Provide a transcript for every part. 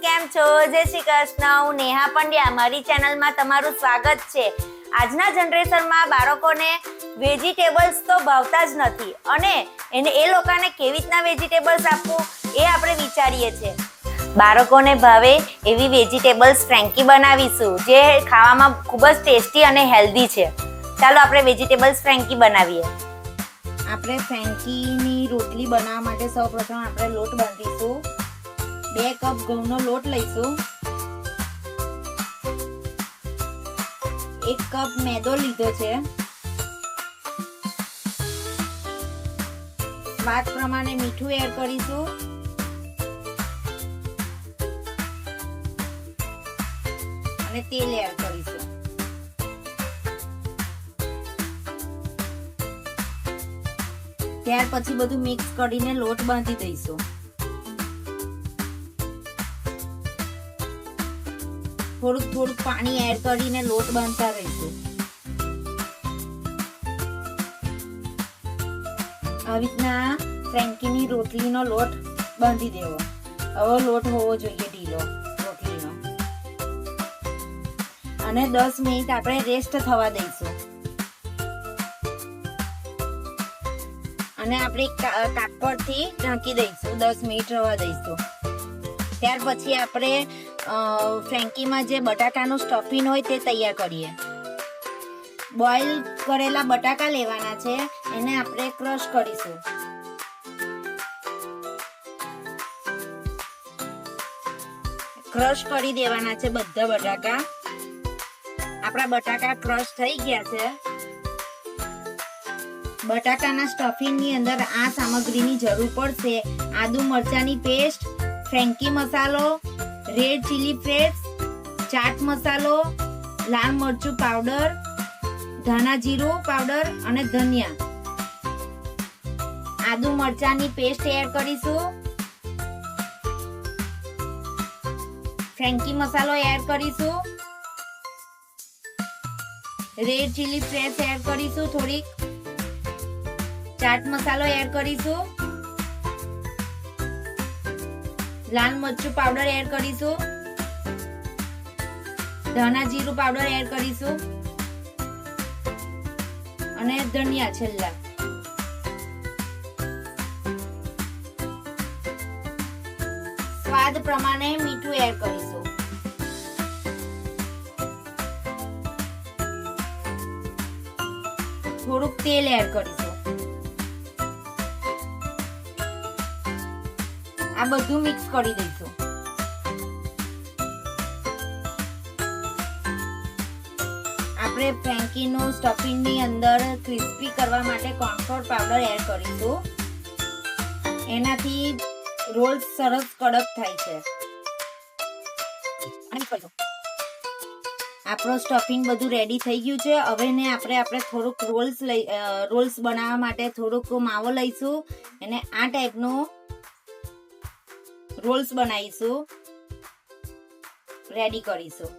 કેમ છો? જય શ્રી કૃષ્ણ. હું નેહા પંડ્યા. મારી ચેનલમાં તમારું સ્વાગત છે. આજના જનરેશનમાં બાળકોને વેજીટેબલ્સ તો ભાવતા જ નથી અને એ લોકોને કેવી રીતના વેજીટેબલ્સ આપવું એ આપણે વિચારીએ છીએ. બાળકોને ભાવે એવી વેજીટેબલ્સ ફ્રેન્કી બનાવીશું જે ખાવામાં ખૂબ જ ટેસ્ટી અને હેલ્ધી છે. ચાલો આપણે વેજીટેબલ્સ ફ્રેન્કી બનાવીએ. આપણે ફ્રેન્કીની રોટલી બનાવવા માટે સૌપ્રથમ આપણે લોટ બાંધીશું. 2 કપ ઘઉંનો લોટ લઈશું. 1 કપ મેદો લીધો છે. સ્વાદ પ્રમાણે મીઠું એડ કરીશું. અને તેલ એડ કરીશું. ત્યાર પછી બધું મિક્સ કરીને લોટ બાંધી દઈશું. થોડુંક પાણી એડ કરીને લોટ બાંધતા રહીશું. આવી રીતના ફ્રેન્કીની રોટલીનો લોટ બાંધી દેવો. આવો લોટ હોવો જોઈએ ઢીલો રોટલીનો. અને 10 મિનિટ આપણે રેસ્ટ થવા દઈશું. અને આપણે કાપડથી ઢાંકી દઈશું. 10 મિનિટ રવા દઈશું. ત્યાર પછી આપણે ફ્રેન્કીમાં જે બટાકાનું સ્ટફિંગ હોય તે તૈયાર કરીએ. બોઇલ કરેલા બટાકા લેવાના છે, એને આપણે ક્રશ કરીશું. ક્રશ કરી દેવાના છે બધા બટાકા. આપણા બટાકા ક્રશ થઈ ગયા છે. બટાકાના સ્ટફિંગની અંદર આ સામગ્રીની જરૂર પડશે: આદુ મરચાની પેસ્ટ, ફ્રેન્કી મસાલો, રેડ ચીલી ફ્લેક્સ, ચાટ મસાલો, લાલ મરચું પાવડર, ધાણા જીરું પાવડર અને ધનિયા. આદુ મરચાની પેસ્ટ એડ કરીશું. ફ્રેન્કી મસાલો એડ કરીશું. રેડ ચીલી ફ્લેક્સ એડ કરીશું. થોડીક ચાટ મસાલો એડ કરીશું. લાલ મરચું પાવડર એડ કરીશું. ધાણા જીરું પાવડર એડ કરીશું. અને ધનિયા છેલ્લા. સ્વાદ પ્રમાણે મીઠું એડ કરીશું. થોડુંક તેલ એડ કરીશું. આ બધું મિક્સ કરી દઈશું. આપણે ફ્રેન્કીનું સ્ટફિંગની અંદર ક્રિસ્પી કરવા માટે કોર્નફ્લોર પાવડર એડ કરીશું. એનાથી રોલ્સ સરસ કડક થાય છે. આપણો સ્ટફિંગ બધું રેડી થઈ ગયું છે. હવે ને આપણે થોડુંક રોલ્સ બનાવવા માટે થોડુંક માવો લઈશું. અને આ ટાઈપનો રોલ્સ બનાવીશું, રેડી કરીશું.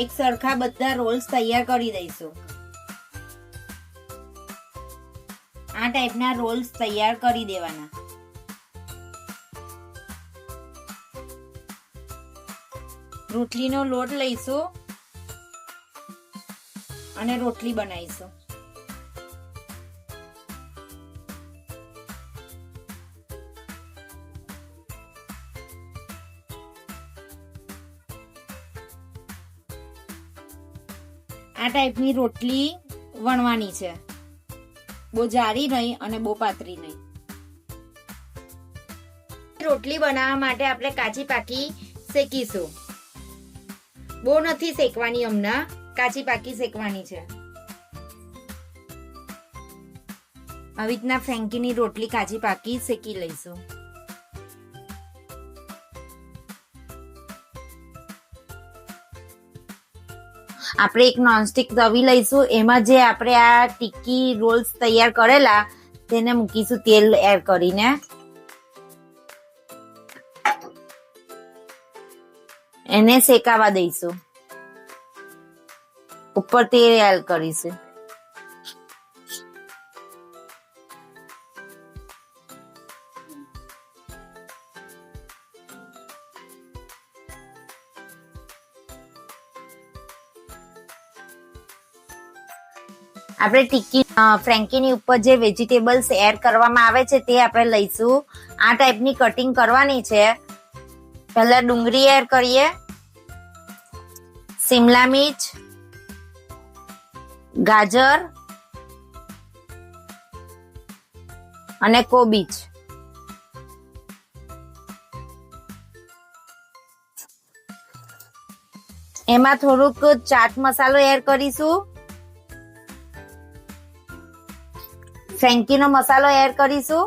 એક સરખા બધા રોલ્સ તૈયાર કરી દઈશું. આ ટાઈપના રોલ્સ તૈયાર કરી દેવાના. રોટલીનો લોટ લઈશું અને રોટલી બનાવીશું. આ ટાઈપની રોટલી વણવાની છે. બહુ જાડી નહીં અને બહુ પાતળી નહીં. રોટલી બનાવવા માટે આપણે કાચી પાકી શેકીશું. બહુ નથી શેકવાની, હમણાં કાચી પાકી શેકવાની છે. આવી રીતના ફ્રેન્કીની રોટલી કાચી પાકી શેકી લઈશું. આપણે એક નોનસ્ટિક તવી લઈશું. એમાં જે આપણે આ ટિક્કી રોલ્સ તૈયાર કરેલા તેને મૂકીશું તેલ એડ કરીને. એને શેકાવા દઈશું. ઉપર તેલ એડ કરીશું. આપણે ટિક્કી ફ્રેન્કીની ઉપર જે વેજીટેબલ્સ એડ કરવામાં આવે છે તે આપણે લઈશું. આ ટાઈપની કટિંગ કરવાની છે. પહેલા ડુંગળી એડ કરીએ, શિમલા મિર્ચ, ગાજર અને કોબીજ. એમાં થોડુંક ચાટ મસાલો એડ કરીશું, ફ્રેન્કીનો મસાલો એડ કરીશું,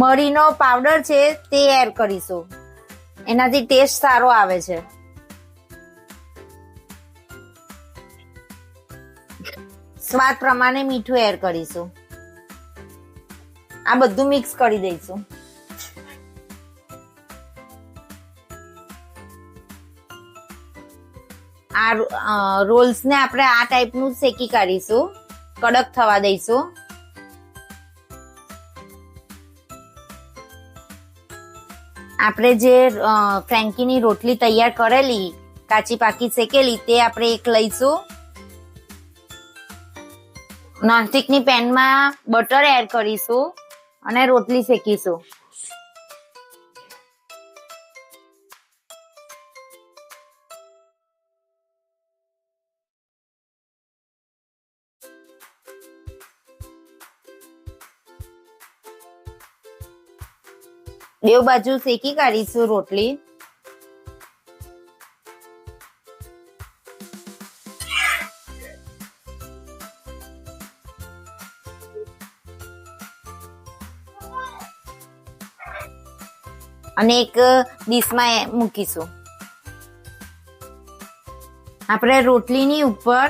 મરીનો પાવડર છે તે એડ કરીશું. એનાથી ટેસ્ટ સારો આવે છે. સ્વાદ પ્રમાણે મીઠું એડ કરીશું. આ બધું મિક્સ કરી દઈશું. આ રોલ્સ ને આપણે આ ટાઈપનું શેકી કાઢીશું, કડક થવા દઈશું. આપણે જે ફ્રેન્કીની રોટલી તૈયાર કરેલી, કાચી પાકી શેકેલી, તે આપણે એક લઈશું. નોનસ્ટિકની પેનમાં બટર એડ કરીશું અને રોટલી શેકીશું. બેવ બાજુ શેકી કાઢીશું રોટલી. અને એક ડીશમાં મૂકીશું. આપણે રોટલીની ઉપર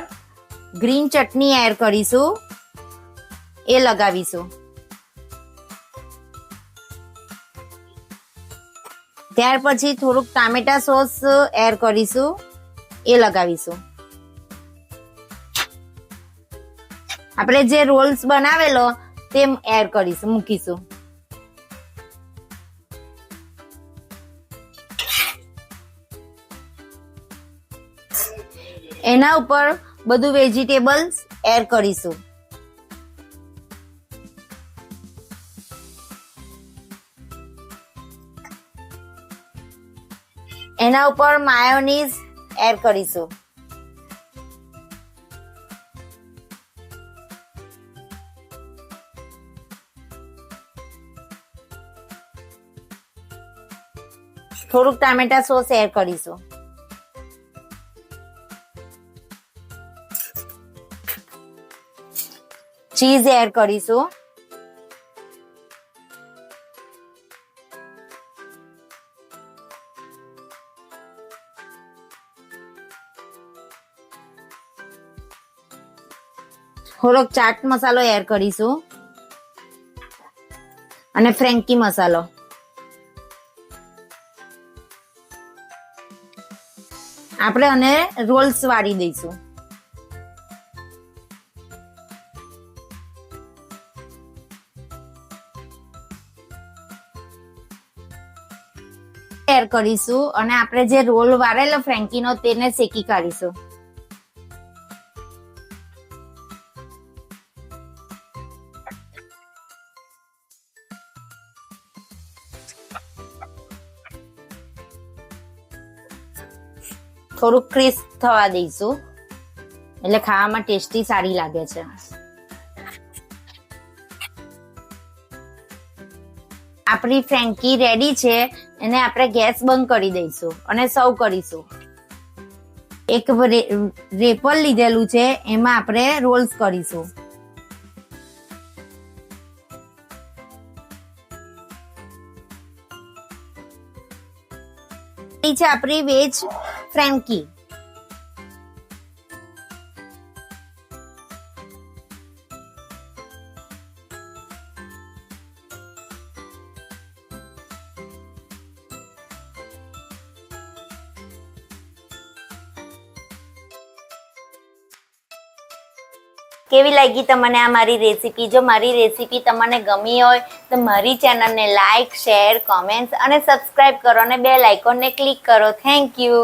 ગ્રીન ચટણી એડ કરીશું, એ લગાવીશું. ત્યાર પછી થોડુંક ટામેટા સોસ એડ કરીશું, એ લગાવીશું. આપણે જે રોલ્સ બનાવેલો તે એડ કરીશું, મૂકીશું. એના ઉપર બધું વેજીટેબલ્સ એડ કરીશું. એના ઉપર માયોનીઝ એડ કરીશું. થોડુંક ટામેટા સોસ એડ કરીશું. ચીઝ એડ કરીશું. થોડોક ચાટ મસાલો એડ કરીશું અને ફ્રેન્કી મસાલો. આપણે આને રોલ્સ વાળી દઈશું. એડ કરીશું અને આપણે જે રોલ વાળેલો ફ્રેન્કીનો તેને શેકી કાઢીશું. થોડુંક ક્રિસ્પ થવા દઈશું, એટલે ખાવામાં ટેસ્ટી સારી લાગે છે. આપણી ફ્રેન્કી રેડી છે. એને આપણે ગેસ બંધ કરી દઈશું અને સર્વ કરીશું. એક રેપર લીધેલું છે, એમાં આપણે રોલ્સ કરીશું. છે આપણી વેજ ફ્રેન્કી. કેવી લાગી તમને આ મારી રેસીપી? જો મારી રેસીપી તમને ગમી હોય તો મારી ચેનલને લાઈક, શેર, કોમેન્ટ્સ અને સબસ્ક્રાઇબ કરો અને બેલ આઇકોનને ક્લિક કરો. Thank you.